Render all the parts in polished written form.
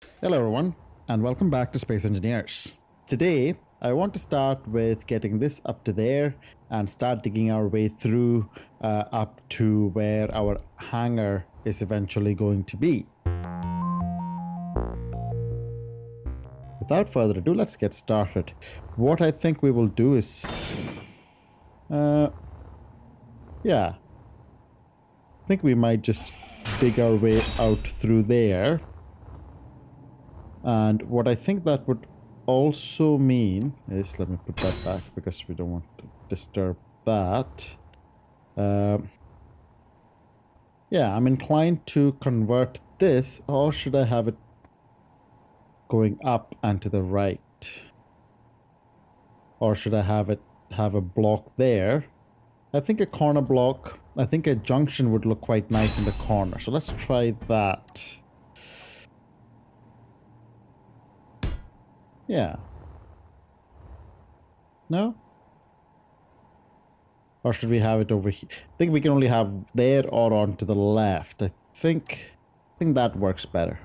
Hello everyone, and welcome back to Space Engineers. Today, I want to start with getting this up to there and start digging our way through up to where our hangar is eventually going to be. Without further ado, let's get started. What I think we will do is... I think we might just dig our way out through there. And what I think that would also mean is, let me put that back because we don't want to disturb that. Yeah, I'm inclined to convert this, or should I have it going up and to the right? Or should I have a block there? I think a corner block, I think a junction would look quite nice in the corner. So let's try that. Yeah. No? Or should we have it over here? I think we can only have there or on to the left. I think that works better.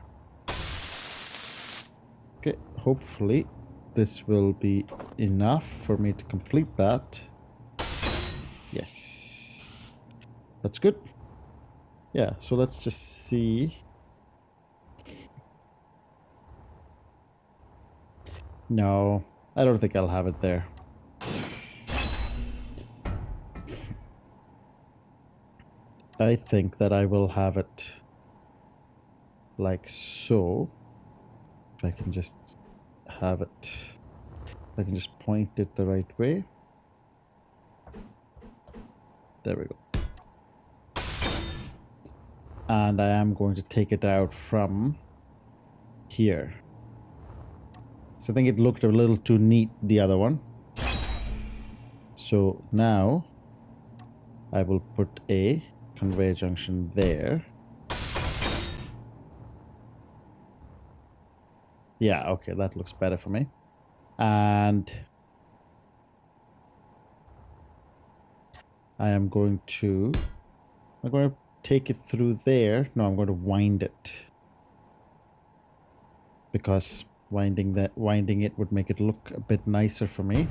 Okay, hopefully this will be enough for me to complete that. Yes. That's good. Yeah, so let's just see. No, I don't think I'll have it there. I think that I will have it like so. If I can just have it, I can just point it the right way. There we go. And I am going to take it out from here. So I think it looked a little too neat, the other one. So now I will put a conveyor junction there. Yeah, okay, that looks better for me. And I'm going to take it through there. No, I'm going to wind it. Because winding it would make it look a bit nicer for me.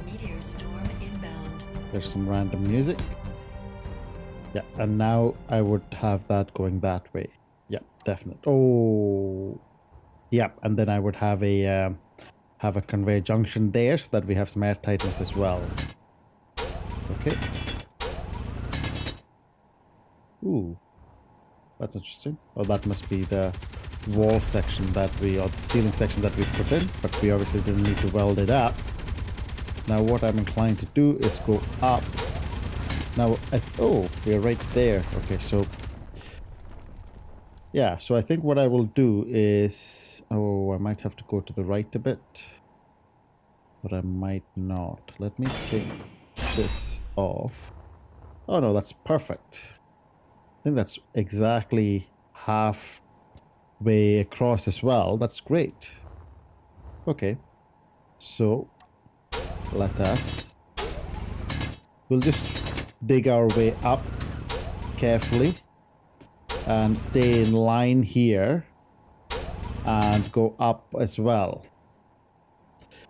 Meteor storm inbound. There's some random music. Yeah, and now I would have that going that way. Yeah, definitely. Oh, yeah, and then I would have a conveyor junction there so that we have some air tightness as well. Okay. Ooh, that's interesting. Oh, that must be the wall section or the ceiling section that we put in, but we obviously didn't need to weld it up. Now what I'm inclined to do is go up. Now, oh, we're right there. Okay, so yeah, so I think what I will do is, oh, I might have to go to the right a bit, but I might not. Let me take this off. Oh no, that's perfect. I think that's exactly halfway across as well. That's great. Okay, so we'll just dig our way up carefully and stay in line here and go up as well.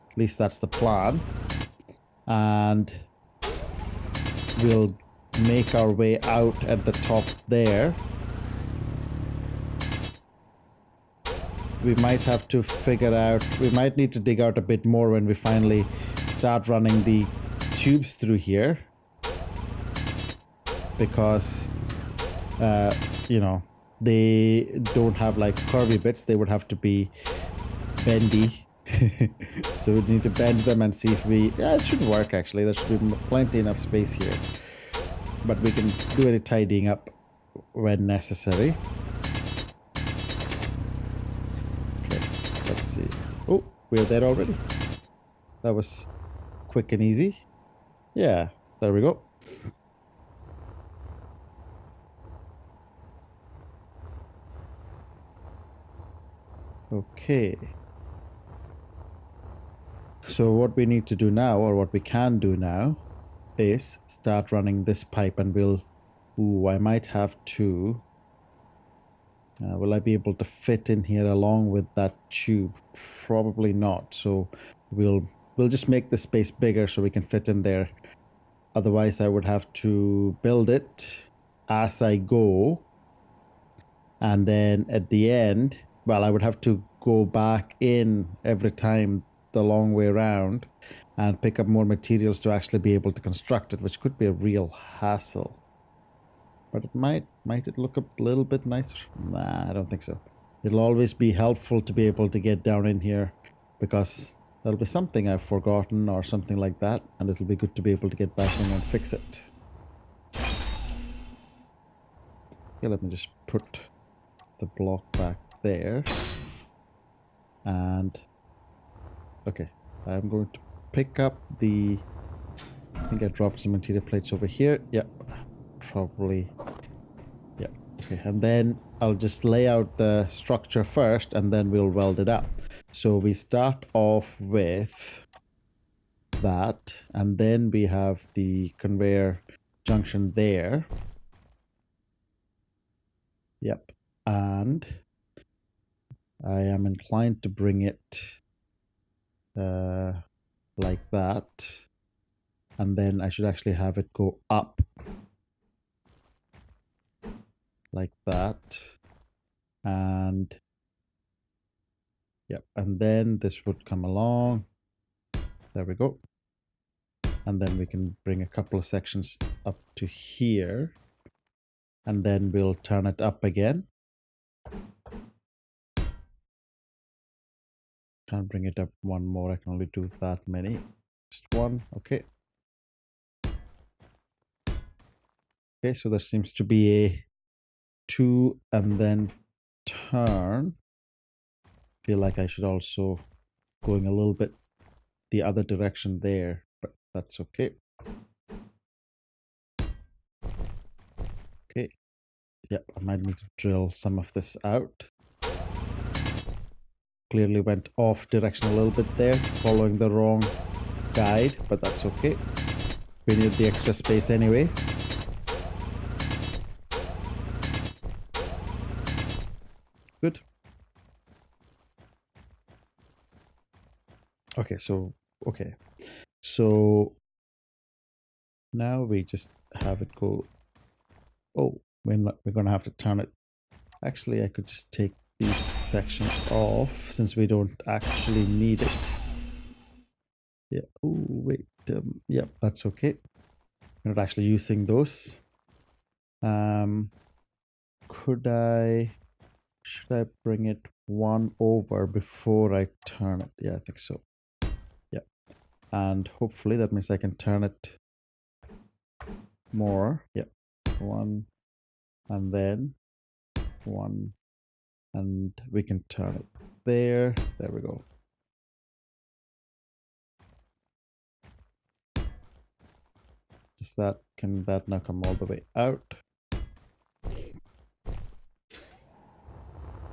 At least that's the plan. And we'll make our way out at the top there. We might have to figure out, we might need to dig out a bit more when we finally start running the tubes through here. Because, you know, they don't have like curvy bits, they would have to be bendy. So we need to bend them and see if yeah, it should work actually. There should be plenty enough space here. But we can do any tidying up when necessary. Okay, let's see. Oh, we're there already. That was quick and easy. Yeah, there we go. Okay. So what we need to do now, or what we can do now, is start running this pipe, and we'll... Ooh, I might have to... Will I be able to fit in here along with that tube? Probably not. So we'll just make the space bigger so we can fit in there. Otherwise, I would have to build it as I go. And then at the end, well, I would have to go back in every time the long way around and pick up more materials to actually be able to construct it, which could be a real hassle. But it might it look a little bit nicer? Nah, I don't think so. It'll always be helpful to be able to get down in here because there'll be something I've forgotten or something like that, and it'll be good to be able to get back in and fix it. Okay, let me just put the block back there. And okay, I'm going to pick up the, I think I dropped some interior plates over here. Yep, probably. Yep, okay, and then I'll just lay out the structure first and then we'll weld it up. So we start off with that, and then we have the conveyor junction there. Yep, and I am inclined to bring it like that, and then I should actually have it go up like that, and yep, and then this would come along. There we go. And then we can bring a couple of sections up to here, and then we'll turn it up again. Can't bring it up one more, I can only do that many. Just one, okay. Okay, so there seems to be a 2 and then turn. Feel like I should also going a little bit the other direction there, but that's okay. Okay, yep, I might need to drill some of this out. Clearly went off direction a little bit there, following the wrong guide, but that's okay. We need the extra space anyway. Good. Okay, so now we just have it go. Oh, we're gonna have to turn it. Actually, I could just take these sections off since we don't actually need it. Yeah. Oh wait. Yep, that's okay. We're not actually using those. Should I bring it one over before I turn it? Yeah, I think so. Yeah. And hopefully that means I can turn it more. Yep. One, and then one, and we can turn it there. There we go. Just that, can that now come all the way out?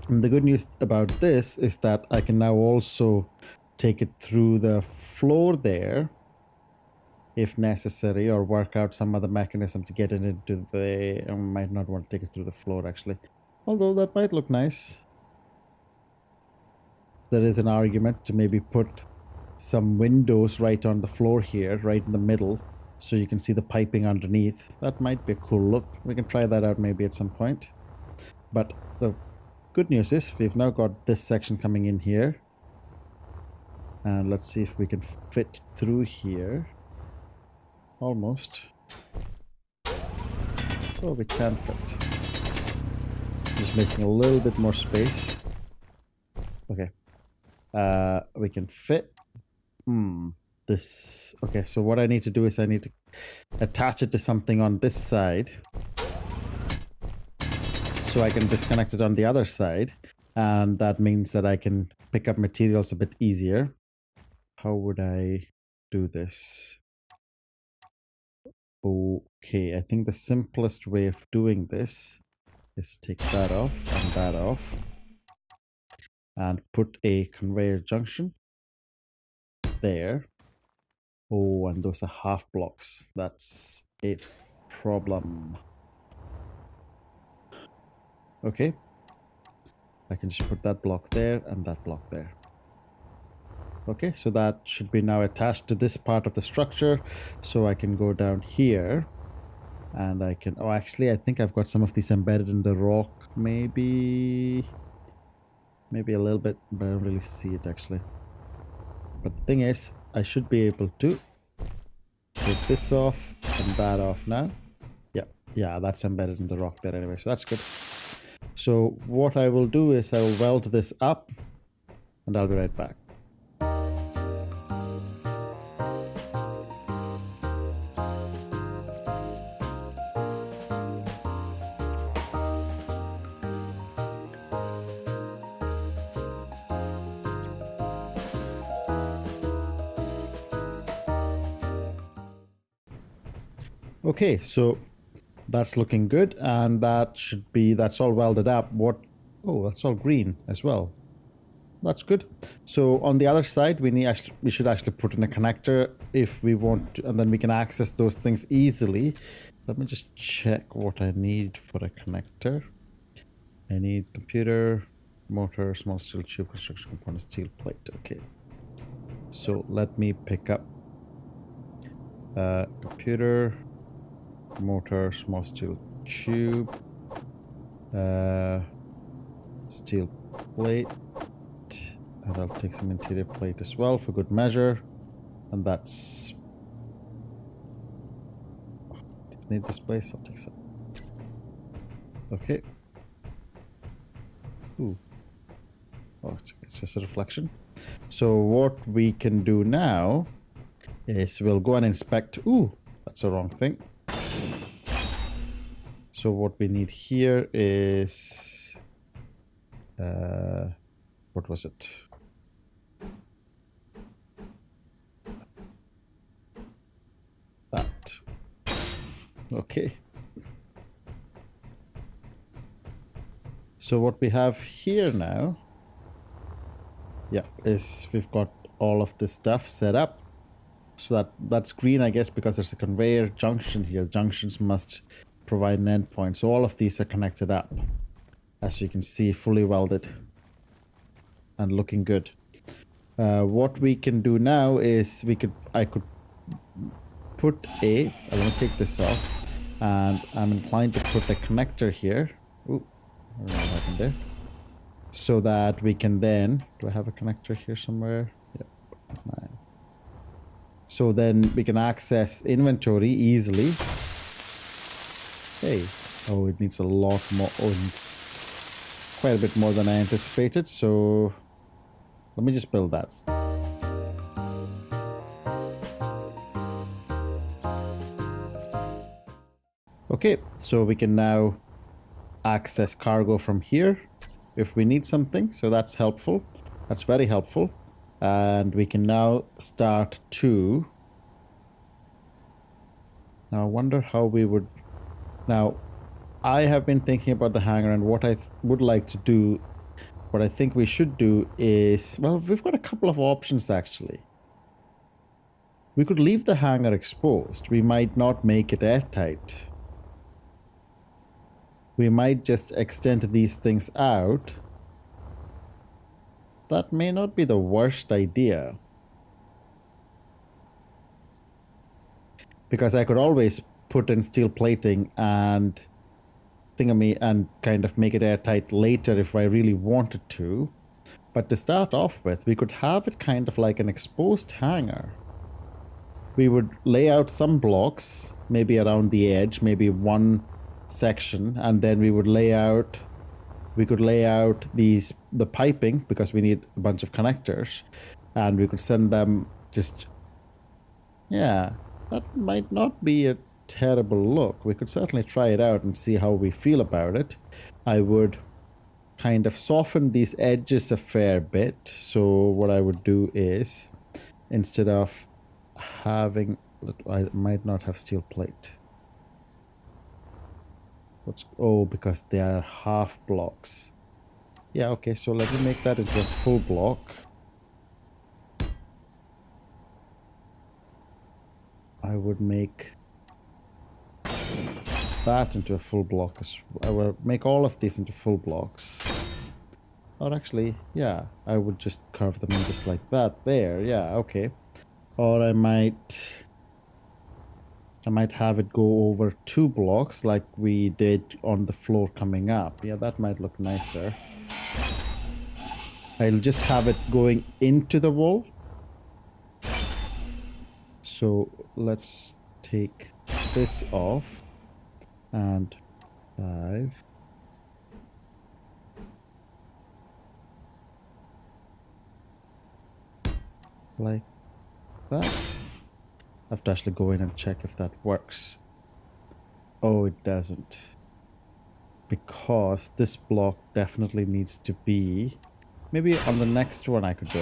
And the good news about this is that I can now also take it through the floor there if necessary, or work out some other mechanism to get it into the... I might not want to take it through the floor actually, although that might look nice. There is an argument to maybe put some windows right on the floor here, right in the middle, so you can see the piping underneath. That might be a cool look. We can try that out maybe at some point. But the good news is we've now got this section coming in here. And let's see if we can fit through here. Almost. So we can fit. Just making a little bit more space. Okay. We can fit. This. Okay, so what I need to do is I need to attach it to something on this side, so I can disconnect it on the other side, and that means that I can pick up materials a bit easier. How would I do this? Okay, I think the simplest way of doing this is to take that off and that off, and put a conveyor junction there. Oh, and those are half blocks. That's a problem. Okay. I can just put that block there and that block there. Okay, so that should be now attached to this part of the structure. So I can go down here and I can... Oh, actually, I think I've got some of these embedded in the rock. Maybe a little bit, but I don't really see it actually. But the thing is, I should be able to take this off and that off now. Yeah, that's embedded in the rock there anyway, so that's good. So what I will do is I will weld this up and I'll be right back. Okay, so that's looking good, and that's all welded up. Oh, that's all green as well. That's good. So on the other side, we should actually put in a connector if we want to, and then we can access those things easily. Let me just check what I need for a connector. I need computer, motor, small steel tube, construction component, steel plate. Okay. So let me pick up computer, motor, small steel tube, steel plate, and I'll take some interior plate as well for good measure. And that's... need this place, I'll take some. Okay. Ooh. Oh, it's just a reflection. So what we can do now is we'll go and inspect... Ooh, that's the wrong thing. So what we need here is... what was it? That. Okay. So what we have here now, is we've got all of this stuff set up. So that's green, I guess, because there's a conveyor junction here. Junctions must provide an endpoint. So all of these are connected up, as you can see, fully welded and looking good. What we can do now is I could put let me take this off, and I'm inclined to put a connector here. Ooh, I don't know what happened there. So that we can then... Do I have a connector here somewhere? Yep. Nine. So then we can access inventory easily. Hey. Oh, it needs a lot more. Oh, it needs quite a bit more than I anticipated. So let me just build that. Okay, so we can now access cargo from here if we need something. So that's helpful. That's very helpful. And we can now start to... Now I wonder how we would... Now, I have been thinking about the hangar, and what I would like to do, what I think we should do is... Well, we've got a couple of options actually. We could leave the hangar exposed. We might not make it airtight. We might just extend these things out. That may not be the worst idea. Because I could always put in steel plating and thingamy and kind of make it airtight later if I really wanted to. But to start off with, we could have it kind of like an exposed hangar. We would lay out some blocks, maybe around the edge, maybe one section, and then we could lay out the piping, because we need a bunch of connectors, and we could send them just... Yeah, that might not be a terrible look. We could certainly try it out and see how we feel about it. I would kind of soften these edges a fair bit. So what I would do is, instead of having... I might not have steel plate. Oh, because they are half blocks. Yeah, okay, so let me make that into a full block. I would make that into a full block. I will make all of these into full blocks. Or actually, yeah, I would just carve them in just like that. There, yeah, okay. Or I might have it go over 2 blocks like we did on the floor coming up. Yeah, that might look nicer. I'll just have it going into the wall. So let's take this off and 5. Like that. I have to actually go in and check if that works. Oh, it doesn't. Because this block definitely needs to be... Maybe on the next one I could do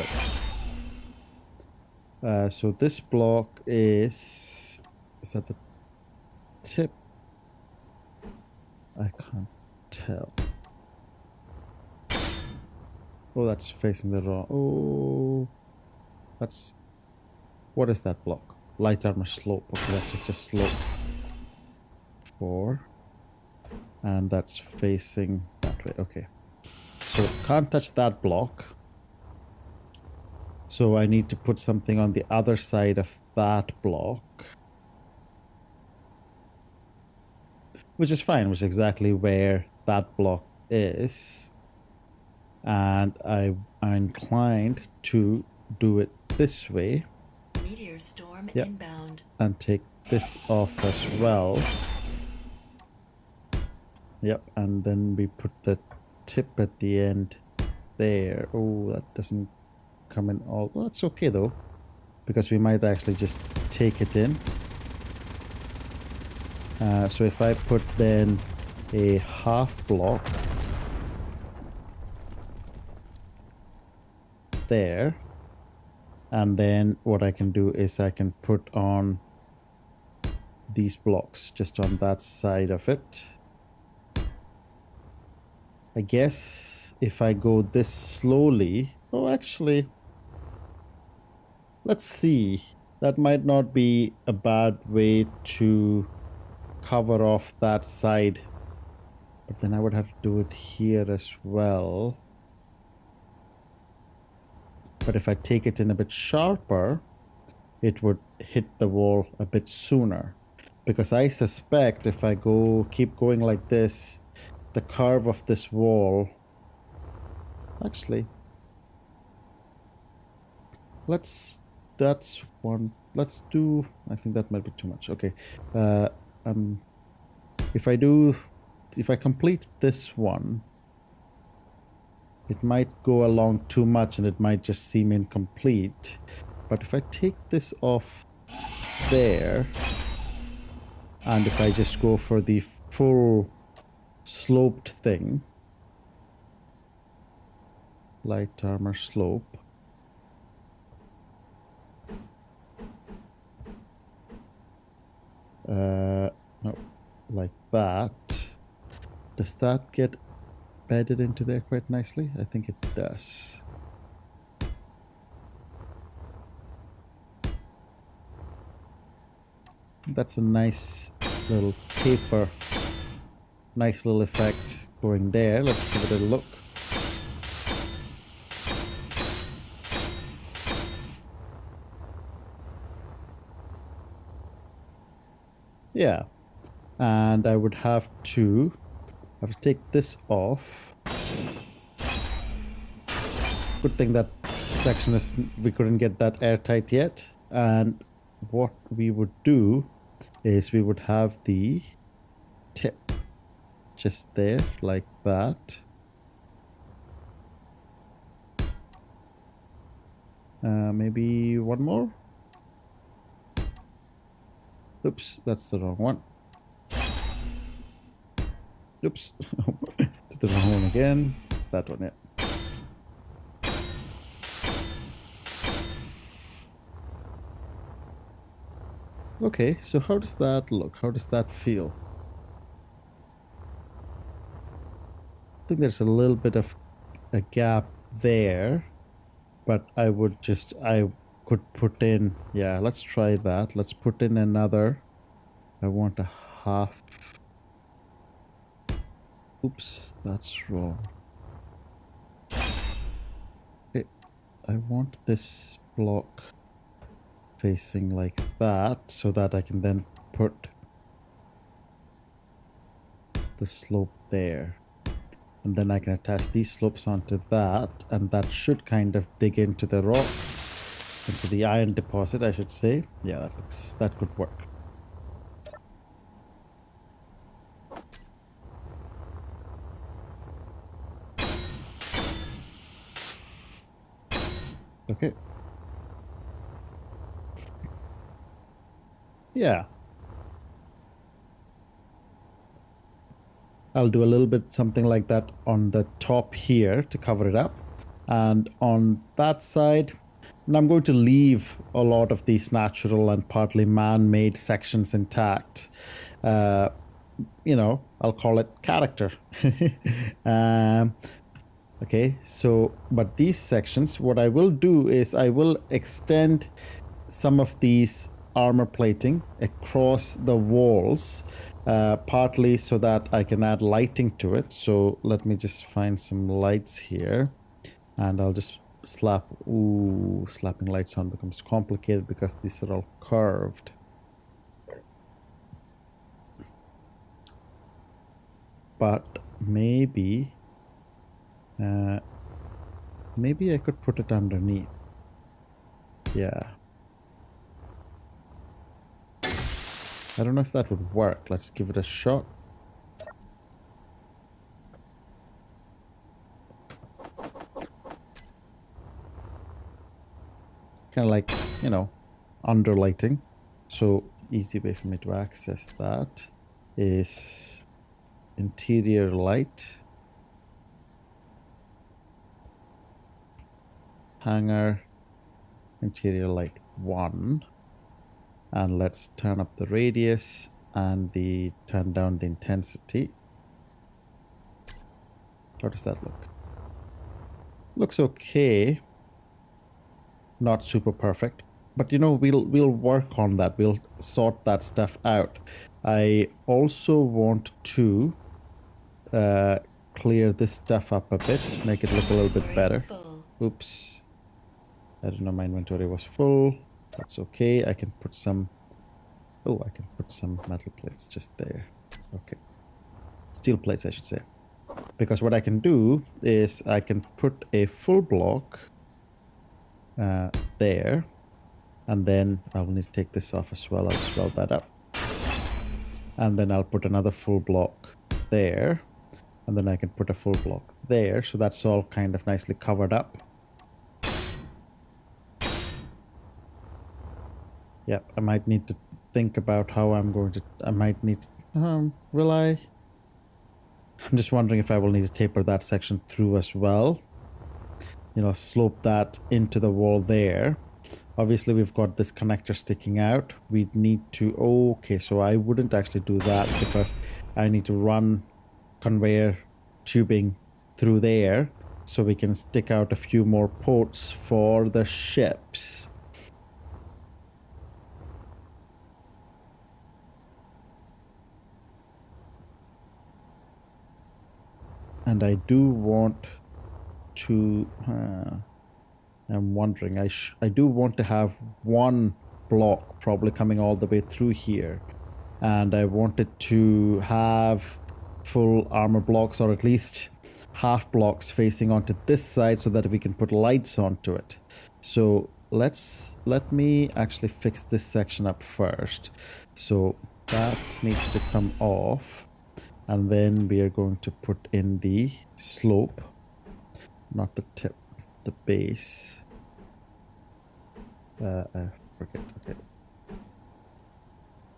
it. So this block is... Is that the tip? I can't tell. Oh, that's facing the wrong... Oh... That's... What is that block? Light armor slope. Okay, that's just a slope. 4. And that's facing that way. Okay. So can't touch that block. So I need to put something on the other side of that block. Which is fine, which is exactly where that block is. And I'm inclined to do it this way. Meteor storm Yep. inbound. And take this off as well. Yep, and then we put the tip at the end there. Oh, that doesn't come in all. Well, that's okay though, because we might actually just take it in. So if I put then a half block there, and then what I can do is I can put on these blocks just on that side of it. I guess if I go this slowly... Oh, actually, let's see. That might not be a bad way to cover off that side. But then I would have to do it here as well. But if I take it in a bit sharper, it would hit the wall a bit sooner. Because I suspect if I keep going like this, the curve of this wall... Actually, that's one. Let's do... I think that might be too much. Okay. If I complete this one, it might go along too much and it might just seem incomplete. But if I take this off there, and if I just go for the full sloped thing, light armor slope, no, like that. Does that get bedded into there quite nicely? I think it does. That's a nice little taper. Nice little effect going there. Let's give it a look. Yeah. And I would have to take this off. Good thing that section is... We couldn't get that airtight yet. And what we would do is we would have the tip just there like that. Maybe one more. Oops, that's the wrong one. Oops. Did the wrong one again. That one, yeah. Okay, so how does that look? How does that feel? I think there's a little bit of a gap there, but I could put in... Yeah, let's try that. Let's put in another... I want a half... Oops, that's wrong. I want this block facing like that so that I can then put the slope there. And then I can attach these slopes onto that, and that should kind of dig into the rock, into the iron deposit, I should say. Yeah, that could work. Okay. Yeah. I'll do a little bit something like that on the top here to cover it up. And on that side, and I'm going to leave a lot of these natural and partly man-made sections intact. I'll call it character. Okay, so, but these sections, what I will do is I will extend some of these armor plating across the walls, partly so that I can add lighting to it. So let me just find some lights here, and I'll just slapping lights on becomes complicated because these are all curved. But maybe I could put it underneath. Yeah. I don't know if that would work. Let's give it a shot. Kind of like, underlighting. So easy way for me to access that is interior light. Hangar, interior light 1. And let's turn up the radius and turn down the intensity. How does that look? Looks okay. Not super perfect, but we'll work on that. We'll sort that stuff out. I also want to clear this stuff up a bit, make it look a little bit better. Oops. I didn't know my inventory was full. That's okay. I can put some... Oh, I can put some metal plates just there. Okay. Steel plates, I should say. Because what I can do is I can put a full block there. And then I'll need to take this off as well. I'll swell that up. And then I'll put another full block there. And then I can put a full block there. So that's all kind of nicely covered up. Yep, I might need to think about how I'm going to... I might need to... will I? I'm just wondering if I will need to taper that section through as well. Slope that into the wall there. Obviously, we've got this connector sticking out. We need to... Okay, so I wouldn't actually do that because I need to run conveyor tubing through there so we can stick out a few more ports for the ships. And I do want to... I'm wondering, I do want to have one block probably coming all the way through here. And I wanted to have full armor blocks, or at least half blocks facing onto this side so that we can put lights onto it. So let me actually fix this section up first. So that needs to come off. And then we are going to put in the slope, not the tip, the base. I forget. Okay.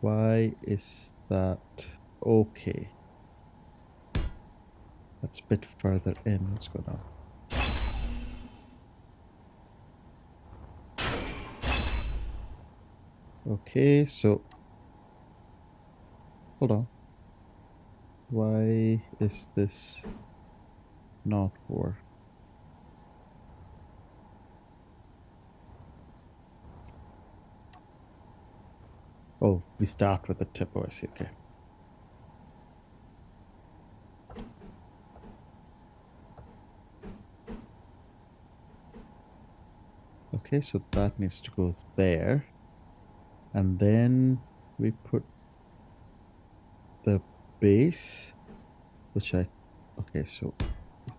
Why is that? Okay. That's a bit further in. What's going on? Okay, so hold on. Why is this not work? Oh, we start with the tip. Oh, I see. Okay. Okay, so that needs to go there. And then we put the base, which okay, so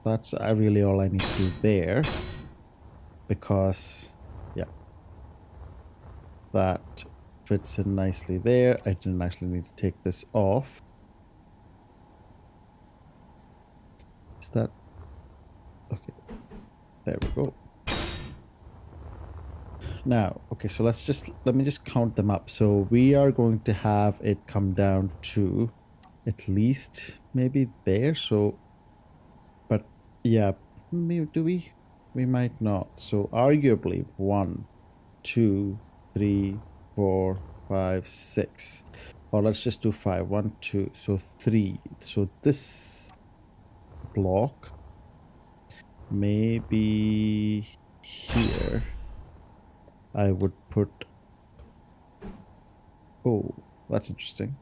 that's really all I need to do there. Because, yeah, that fits in nicely there. I didn't actually need to take this off. Is that... Okay, there we go. Now, okay, so let me just count them up. So we are going to have it come down to at least maybe there. So, but yeah, do we? We might not. So arguably 1, 2, 3, 4, 5, 6. Or let's just do 5. 1, 2, so 3. So this block maybe here I would put... Oh, that's interesting.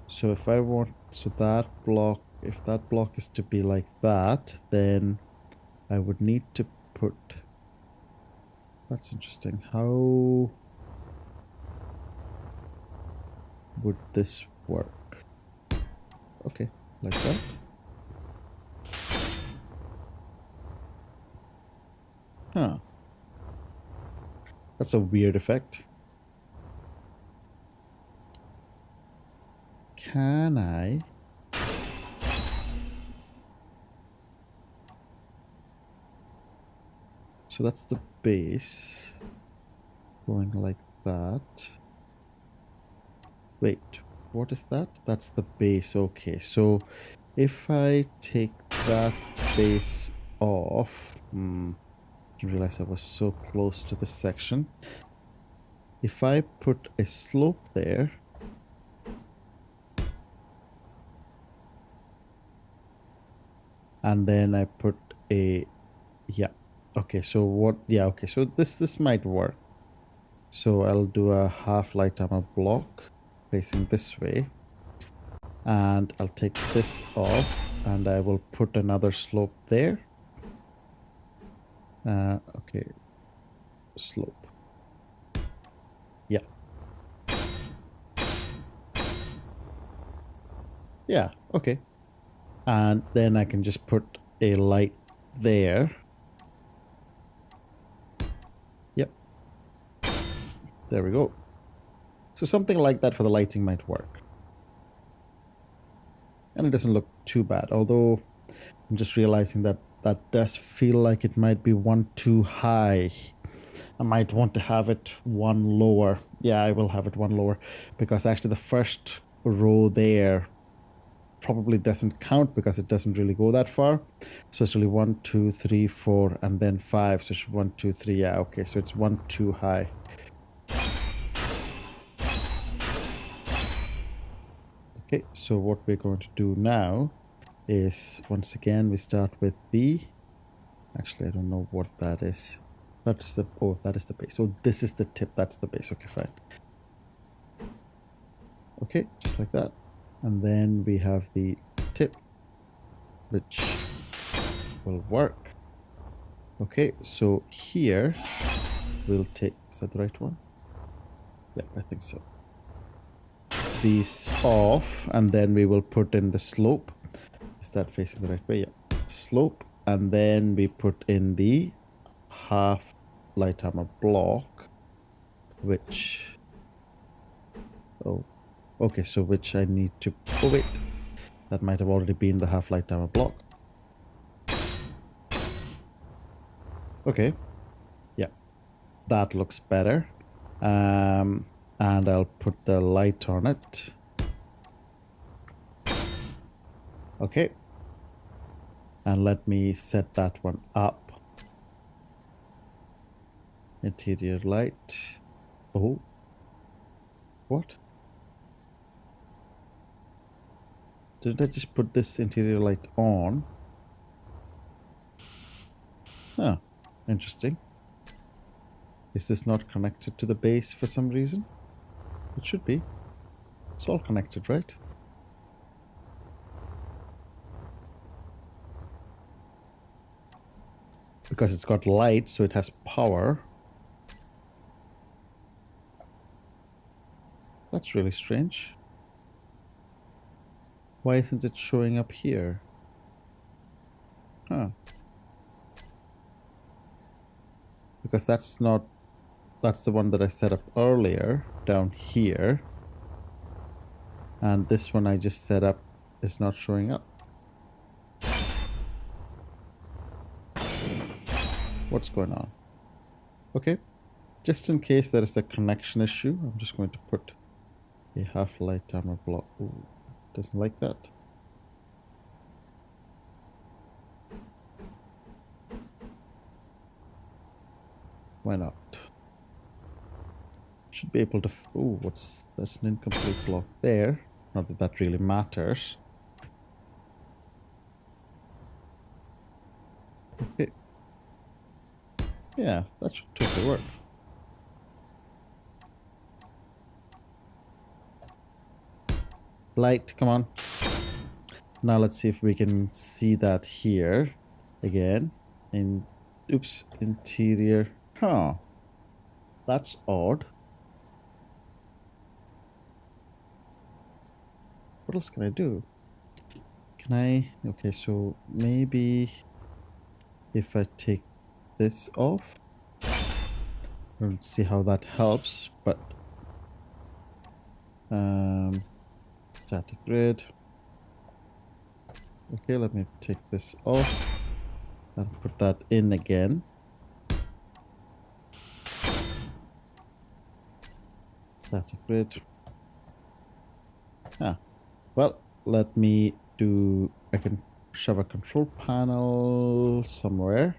So if I want... So that block... If that block is to be like that, then I would need to put... That's interesting. How would this work? Okay, like that. Huh. That's a weird effect. Can I... So that's the base. Going like that. Wait, what is that? That's the base. Okay, so if I take that base off... I didn't realize I was so close to this section. If I put a slope there... And then I put a... Yeah. Okay, so what... Yeah, okay, so this might work. So I'll do a half light armor block facing this way. And I'll take this off and I will put another slope there. Okay. Slope. Yeah. Yeah, okay. And then I can just put a light there. Yep. There we go. So something like that for the lighting might work. And it doesn't look too bad, although I'm just realizing that that does feel like it might be one too high. I might want to have it one lower. Yeah, I will have it one lower, because actually the first row there probably doesn't count because it doesn't really go that far. So it's really 1, 2, 3, 4, and then 5. So it's 1, 2, 3. Yeah, okay, so it's 1 too high. Okay, so what we're going to do now is, once again, we start with the... Actually, I don't know what that is. That's the... Oh, that is the base. So this is the tip. That's the base. Okay, fine. Okay, just like that. And then we have the tip, which will work. Okay, so here we'll take... Is that the right one? Yeah, I think so. These off, and then we will put in the slope. Is that facing the right way? Yeah. Slope, and then we put in the half light armor block, which... Oh, okay, so which I need to... Oh, wait. That might have already been the half light armor block. Okay. Yeah. That looks better. And I'll put the light on it. Okay. And let me set that one up. Interior light. Oh. What? Didn't I just put this interior light on? Huh. Interesting. Is this not connected to the base for some reason? It should be. It's all connected, right? Because it's got light, so it has power. That's really strange. Why isn't it showing up here? Huh. Because that's not... That's the one that I set up earlier, down here. And this one I just set up is not showing up. What's going on? Okay. Just in case there is a connection issue, I'm just going to put a half-light armor block. Ooh, doesn't like that. Why not? Should be able to... Oh, that's an incomplete block there. Not that that really matters. Okay. Yeah, that should totally work. Light, come on. Now let's see if we can see that here again. Oops, interior. Huh. That's odd. What else can I do? Can I... Okay, so maybe if I take this off. I don't see how that helps, but... static grid. Okay, let me take this off and put that in again. Static grid. Well, let me do... I can shove a control panel somewhere.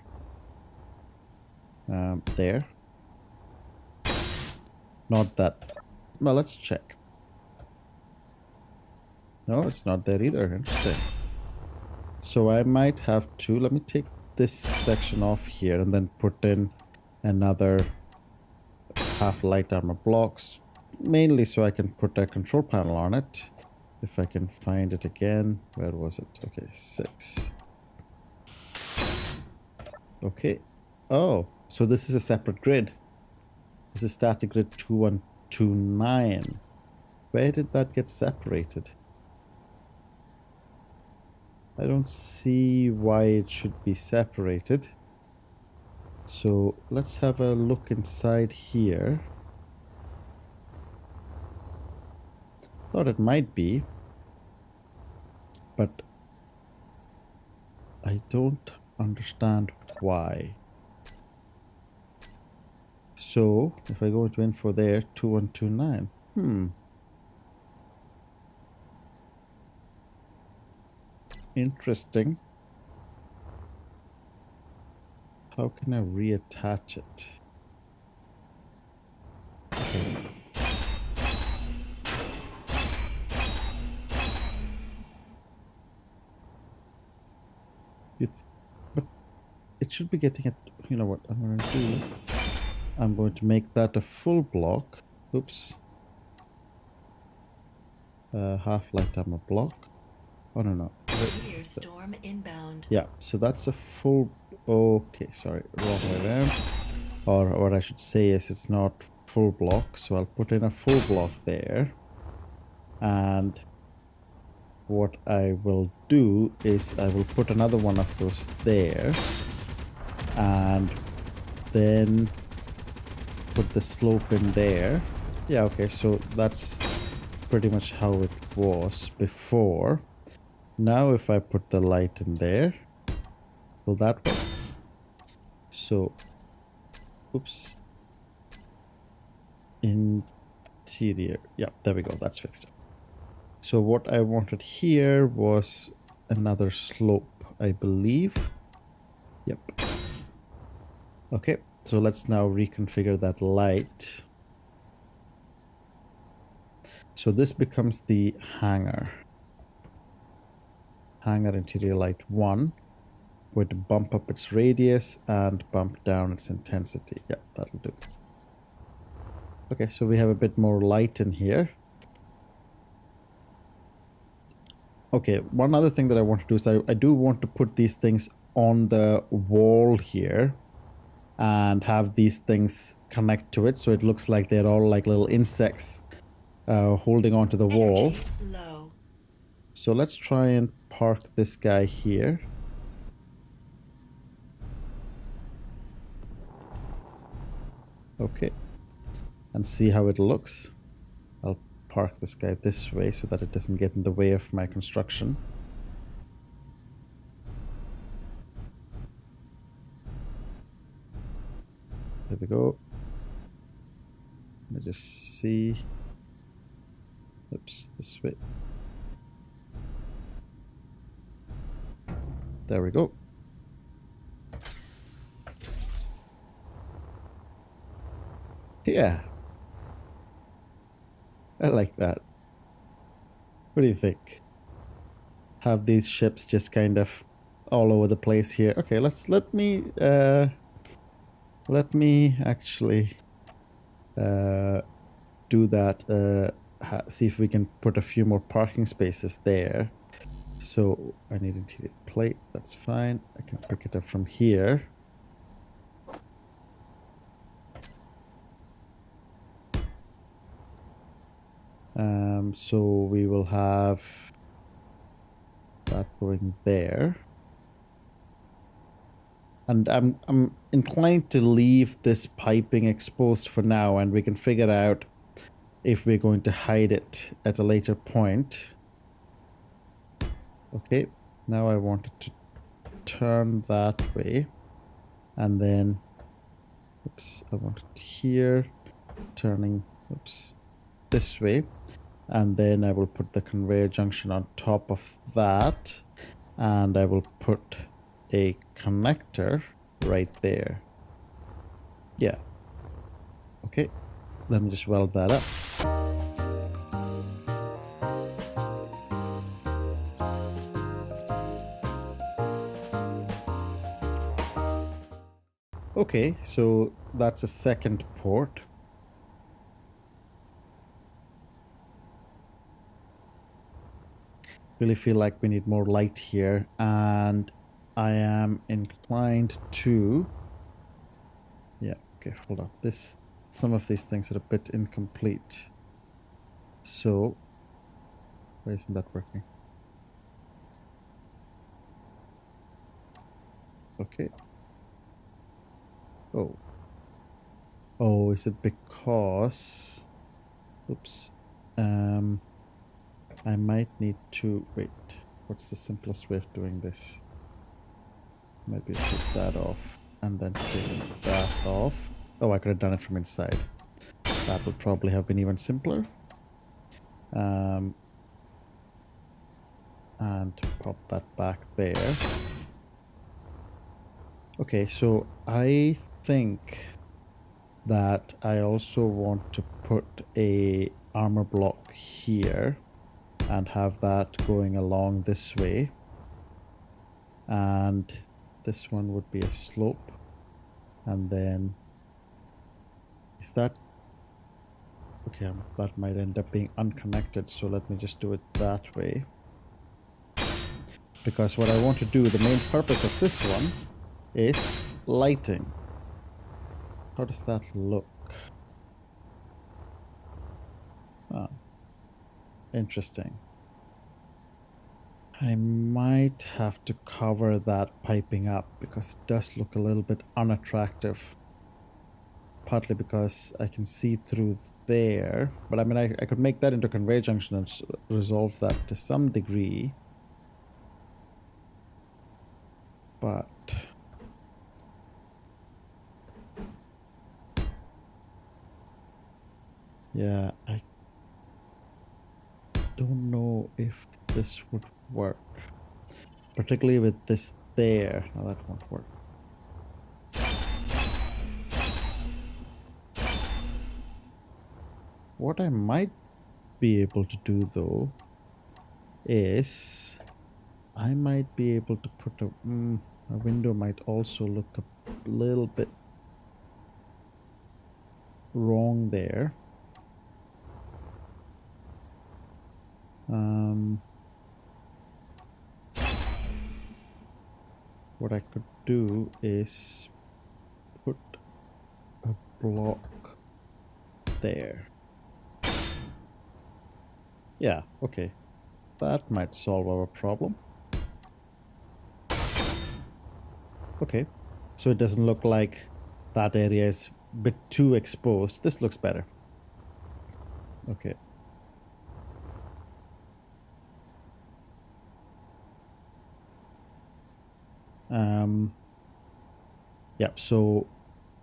There. Not that. Well, let's check. No, it's not there either. Interesting. So I might have to... Let me take this section off here and then put in another half light armor blocks. Mainly so I can put a control panel on it. If I can find it again. Where was it? Okay, 6. Okay. Oh, so this is a separate grid. This is static grid 2129. Where did that get separated? I don't see why it should be separated. So let's have a look inside here. Thought it might be, but I don't understand why. So if I go to info there, 2129. Interesting. How can I reattach it? Okay. But it should be getting it. You know what I'm going to do? I'm going to make that a full block. Oops. Half light armor block. Oh, no. Meteor storm inbound. Yeah, so that's a full... Okay, sorry, wrong way around. Or what I should say is it's not full block, so I'll put in a full block there. And what I will do is I will put another one of those there. And then put the slope in there. Yeah, okay, so that's pretty much how it was before. Now if I put the light in there, will that work? So, oops. Interior. Yeah, there we go. That's fixed. So what I wanted here was another slope, I believe. Yep. Okay, so let's now reconfigure that light. So this becomes the hangar. Hangar interior light 1. Going to bump up its radius and bump down its intensity. Yeah, that'll do. Okay, so we have a bit more light in here. Okay, one other thing that I want to do is I do want to put these things on the wall here and have these things connect to it so it looks like they're all like little insects holding onto the wall. Energy low. So let's try and park this guy here. Okay. And see how it looks. I'll park this guy this way so that it doesn't get in the way of my construction. There we go. Let me just see. Oops, this way. There we go. Yeah. I like that. What do you think? Have these ships just kind of all over the place here. Okay, let me actually do that. See if we can put a few more parking spaces there. So I need interior plate. That's fine. I can pick it up from here. So we will have that going there. And I'm inclined to leave this piping exposed for now, and we can figure out if we're going to hide it at a later point. Okay, now I want it to turn that way. And then, oops, I want it here, turning, oops, this way. And then I will put the conveyor junction on top of that. And I will put a connector right there. Yeah. Okay. Let me just weld that up. Okay, so that's a second port. Really feel like we need more light here, and I am inclined to... Yeah, okay, hold on. Some of these things are a bit incomplete. So, why isn't that working? Okay. Oh. Oh, is it because... Oops. I might need to... Wait. What's the simplest way of doing this? Maybe take that off and then take that off. Oh, I could have done it from inside. That would probably have been even simpler. And pop that back there. Okay, so I think that I also want to put a armor block here and have that going along this way. And this one would be a slope. And then is that... Okay, that might end up being unconnected, so let me just do it that way. Because what I want to do, the main purpose of this one is lighting. How does that look? Ah, interesting. I might have to cover that piping up because it does look a little bit unattractive. Partly because I can see through there. But I mean, I could make that into a conveyor junction and resolve that to some degree. But... yeah, I don't know if this would work. Particularly with this there. No, that won't work. What I might be able to do though is I might be able to put a window might also look a little bit wrong there. what I could do is put a block there. Yeah, okay. That might solve our problem. Okay, so it doesn't look like that area is a bit too exposed. This looks better. Okay. Yep, so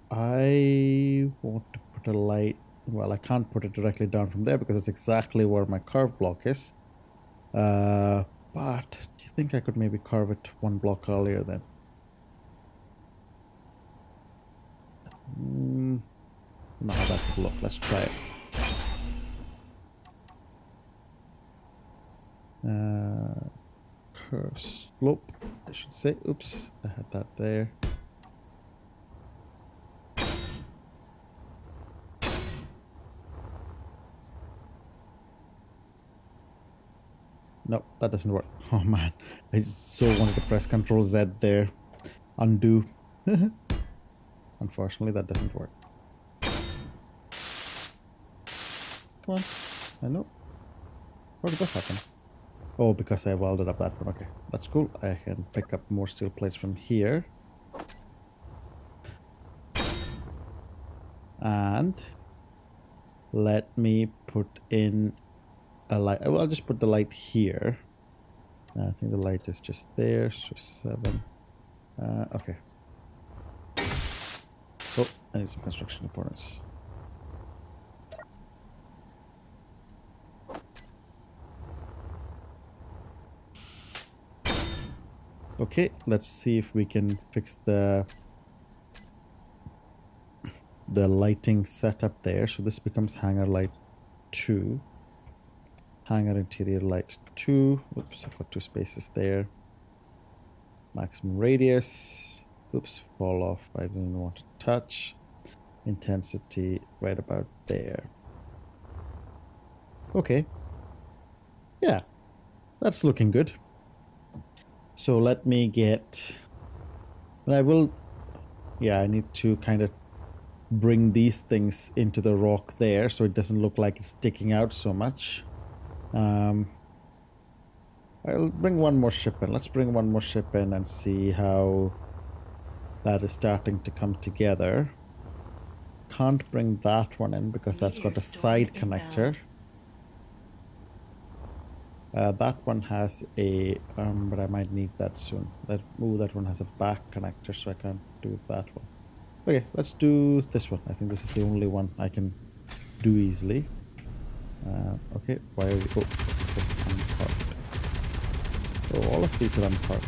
I want to put a light. Well, I can't put it directly down from there because that's exactly where my curve block is. But do you think I could maybe carve it one block earlier then? Don't know how that would look. Let's try it. Curve slope, I should say. Oops, I had that there. Nope, that doesn't work. Oh man, I so wanted to press Ctrl Z there. Undo. Unfortunately, that doesn't work. Come on. I know. How did that happen? Oh, because I welded up that one. Okay, that's cool. I can pick up more steel plates from here. And let me put in a light. Well, I'll just put the light here. I think the light is just there. So 7. Okay. Oh, I need some construction components. Okay, let's see if we can fix the lighting setup there. So this becomes hangar light 2. Hangar interior light 2. Oops, I've got 2 spaces there. Maximum radius. Oops, fall off. I didn't want to touch. Intensity right about there. Okay. Yeah, that's looking good. So let me get... I will... Yeah, I need to kind of bring these things into the rock there so it doesn't look like it's sticking out so much. I'll bring one more ship in. Let's bring one more ship in and see how that is starting to come together. Can't bring that one in because that's got a side connector. That one has a, but I might need that soon. That one has a back connector, so I can't do that one. Okay, let's do this one. I think this is the only one I can do easily. Okay, why are we... Oh, this is unparked. Oh, all of these are unparked.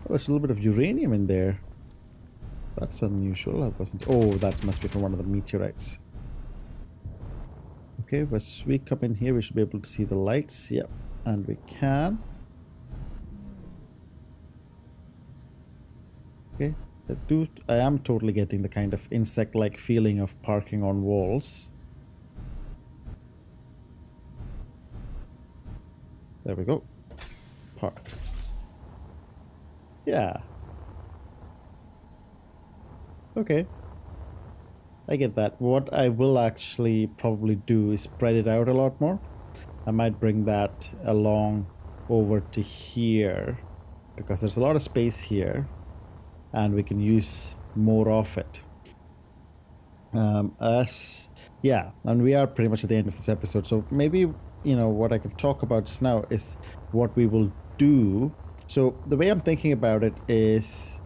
Oh, there's a little bit of uranium in there. That's unusual. I wasn't... Oh, that must be from one of the meteorites. Okay, as we come in here, we should be able to see the lights. Yep, and we can. Okay, I am totally getting the kind of insect-like feeling of parking on walls. There we go. Park. Yeah. Okay. I get that. What I will actually probably do is spread it out a lot more. I might bring that along over to here because there's a lot of space here and we can use more of it. Yeah, and we are pretty much at the end of this episode, so maybe, you know, what I can talk about just now is what we will do. So the way I'm thinking about it is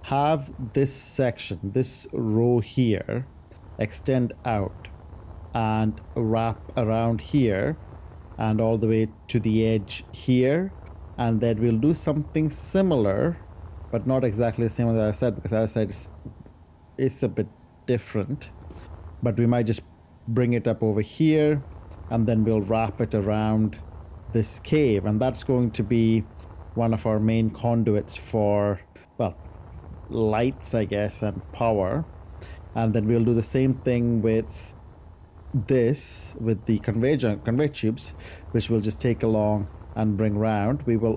have this section, this row here, extend out and wrap around here and all the way to the edge here, and then we'll do something similar but not exactly the same as I said, because as I said it's a bit different, but we might just bring it up over here and then we'll wrap it around this cave, and that's going to be one of our main conduits for, well, lights, I guess, and power. And then we'll do the same thing with this with the conveyor tubes, which we'll just take along and bring round. We will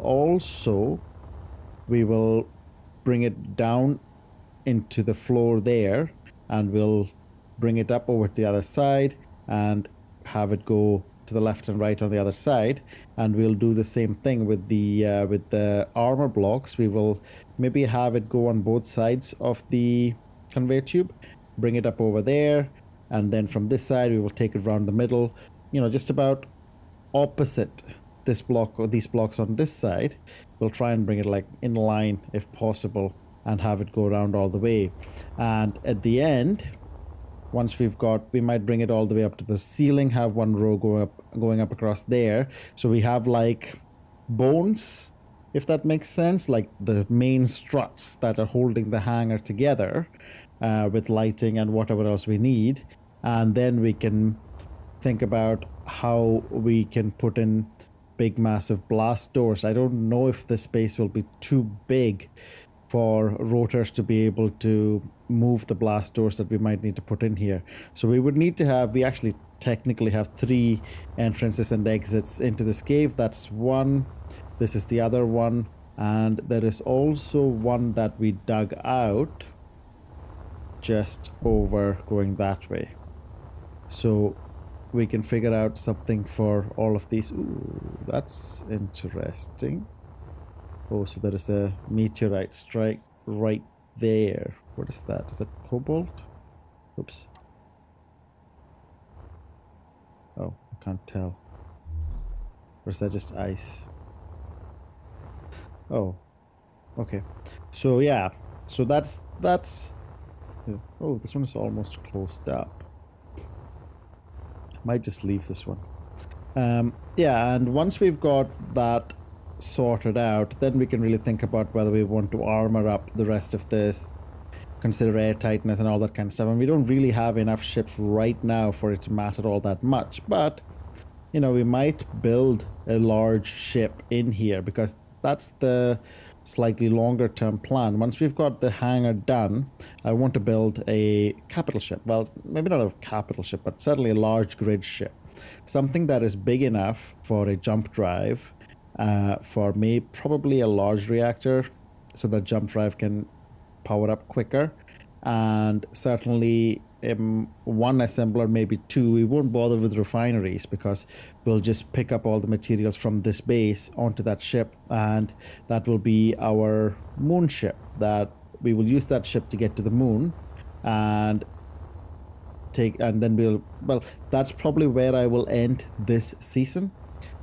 bring it down into the floor there, and we'll bring it up over to the other side and have it go to the left and right on the other side. And we'll do the same thing with the armor blocks. We will maybe have it go on both sides of the conveyor tube, bring it up over there, and then from this side we will take it around the middle, just about opposite this block or these blocks on this side. We'll try and bring it like in line if possible and have it go around all the way. And at the end, once we might bring it all the way up to the ceiling, have one row going up across there. So we have like bones, if that makes sense, like the main struts that are holding the hangar together, with lighting and whatever else we need. And then we can think about how we can put in big massive blast doors. I don't know if the space will be too big for rotors to be able to move the blast doors that we might need to put in here. So we actually technically have 3 entrances and exits into this cave. That's one, this is the other one, and there is also one that we dug out just over going that way. So we can figure out something for all of these. Ooh, that's interesting. Oh, so there is a meteorite strike right there. What is that? Is that cobalt? Oops. Oh, I can't tell. Or is that just ice? Oh, okay. So yeah, so that's. Oh, this one is almost closed up. Might just leave this one. Yeah, and once we've got that sorted out, then we can really think about whether we want to armor up the rest of this, consider air tightness and all that kind of stuff. And we don't really have enough ships right now for it to matter all that much, but we might build a large ship in here, because that's the slightly longer term plan. Once we've got the hangar done, I want to build a capital ship. Well, maybe not a capital ship, but certainly a large grid ship, something that is big enough for a jump drive, for probably a large reactor, so that jump drive can power up quicker, and certainly one assembler, maybe 2. We won't bother with refineries, because we'll just pick up all the materials from this base onto that ship, and that will be our moon ship. That we will use that ship to get to the moon, and then that's probably where I will end this season.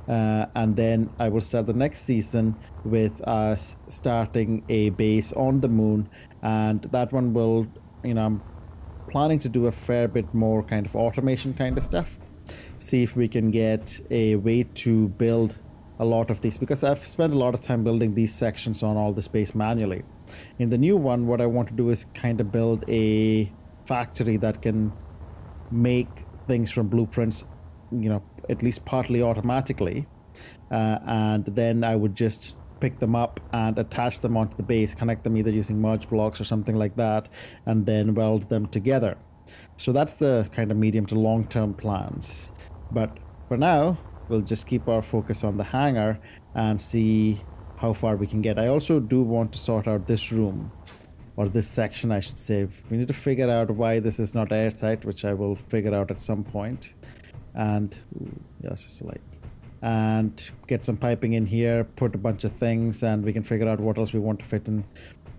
And then I will start the next season with us starting a base on the moon, and that one will, I'm planning to do a fair bit more kind of automation kind of stuff. See if we can get a way to build a lot of these, because I've spent a lot of time building these sections on all the space manually. In the new one, what I want to do is kind of build a factory that can make things from blueprints, at least partly automatically, and then I would just pick them up and attach them onto the base, connect them either using merge blocks or something like that, and then weld them together. So that's the kind of medium to long-term plans. But for now, we'll just keep our focus on the hangar and see how far we can get. I also do want to sort out this room, or this section I should say. We need to figure out why this is not airtight, which I will figure out at some point. And yeah, that's just a light. And get some piping in here, put a bunch of things, and we can figure out what else we want to fit in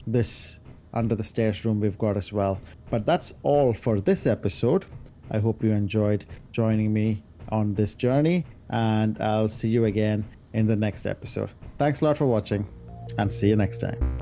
this under the stairs room we've got as well. But that's all for this episode. I hope you enjoyed joining me on this journey, and I'll see you again in the next episode. Thanks a lot for watching, and see you next time.